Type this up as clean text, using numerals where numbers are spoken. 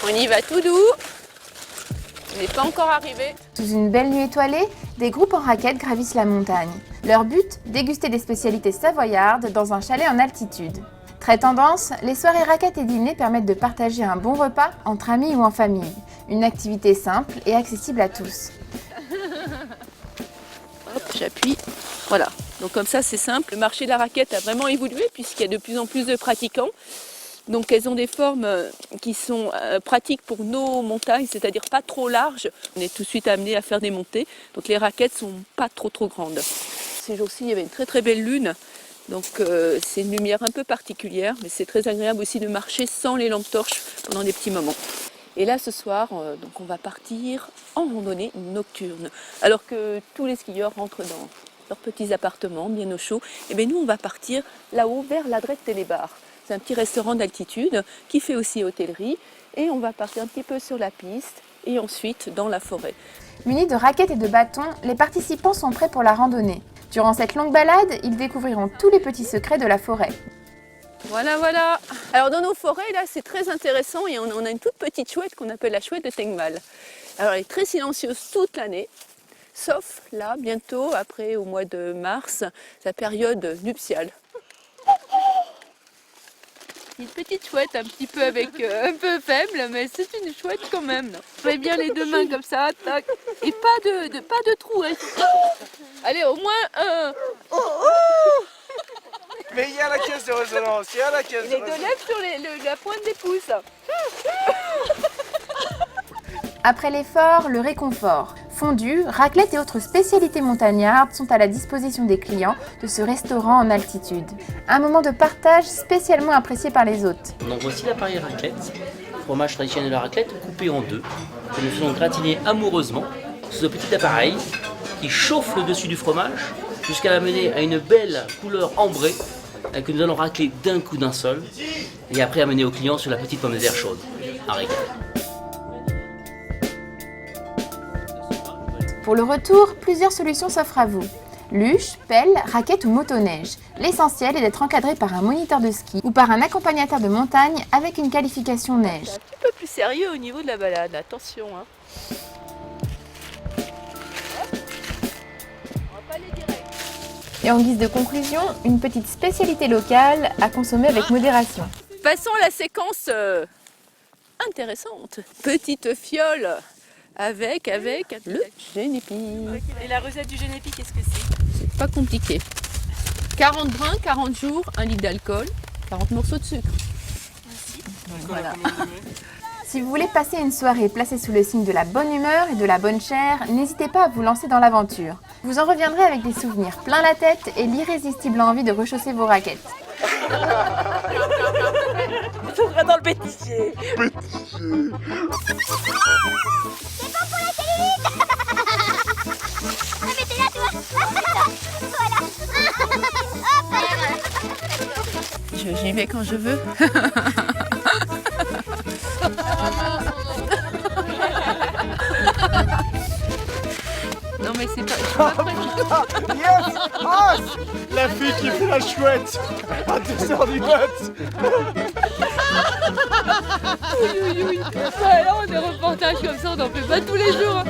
On y va tout doux. On n'est pas encore arrivé. Sous une belle nuit étoilée, des groupes en raquettes gravissent la montagne. Leur but, déguster des spécialités savoyardes dans un chalet en altitude. Très tendance, les soirées raquettes et dîners permettent de partager un bon repas entre amis ou en famille. Une activité simple et accessible à tous. Hop, j'appuie. Voilà. Donc comme ça, c'est simple. Le marché de la raquette a vraiment évolué puisqu'il y a de plus en plus de pratiquants. Donc elles ont des formes qui sont pratiques pour nos montagnes, c'est-à-dire pas trop larges. On est tout de suite amené à faire des montées. Donc les raquettes sont pas trop grandes. Ces jours-ci, il y avait une très belle lune. Donc c'est une lumière un peu particulière, mais c'est très agréable aussi de marcher sans les lampes torches pendant des petits moments. Et là ce soir, donc on va partir en randonnée nocturne. Alors que tous les skieurs rentrent dans leurs petits appartements bien au chaud, et bien nous on va partir là-haut vers l'Adrette-Télébar. C'est un petit restaurant d'altitude qui fait aussi hôtellerie, et on va partir un petit peu sur la piste et ensuite dans la forêt. Munis de raquettes et de bâtons, les participants sont prêts pour la randonnée. Durant cette longue balade, ils découvriront tous les petits secrets de la forêt. Voilà. Alors dans nos forêts, là, c'est très intéressant et on a une toute petite chouette qu'on appelle la chouette de Tengmal. Alors elle est très silencieuse toute l'année, sauf là, bientôt, après au mois de mars, la période nuptiale. Une petite chouette, un petit peu un peu faible, mais c'est une chouette quand même. On fait bien les deux mains comme ça, tac, et pas de trou. Hein. Allez, au moins un. Mais il y a la caisse de résonance, il y a la caisse de Les deux résonance. lèvres sur la pointe des pouces. Après l'effort, le réconfort. Fondue, raclette et autres spécialités montagnardes sont à la disposition des clients de ce restaurant en altitude. Un moment de partage spécialement apprécié par les hôtes. Donc voici l'appareil raclette, fromage traditionnel de la raclette coupé en deux, que nous faisons gratiner amoureusement sous un petit appareil qui chauffe le dessus du fromage jusqu'à l'amener à une belle couleur ambrée que nous allons racler d'un coup d'un seul et après amener au client sur la petite pomme de terre chaude. Un régal. Pour le retour, plusieurs solutions s'offrent à vous. Luge, pelle, raquette ou motoneige. L'essentiel est d'être encadré par un moniteur de ski ou par un accompagnateur de montagne avec une qualification neige. C'est un petit peu plus sérieux au niveau de la balade, attention. Hein. On va pas aller direct. Et en guise de conclusion, une petite spécialité locale à consommer avec modération. Passons à la séquence intéressante. Petite fiole avec le génépi. Et la recette du génépi, qu'est-ce que c'est? C'est pas compliqué. 40 brins, 40 jours, 1 litre d'alcool, 40 morceaux de sucre. Voilà. Si vous voulez passer une soirée placée sous le signe de la bonne humeur et de la bonne chair, n'hésitez pas à vous lancer dans l'aventure. Vous en reviendrez avec des souvenirs plein la tête et l'irrésistible envie de rechausser vos raquettes. On va dans le bêtisier. J'y vais quand je veux. Non mais c'est pas... Yes! Ah! La fille qui fait la chouette à 2h du mat. Ouais, là on est reportage comme ça, on n'en fait pas tous les jours. Hein.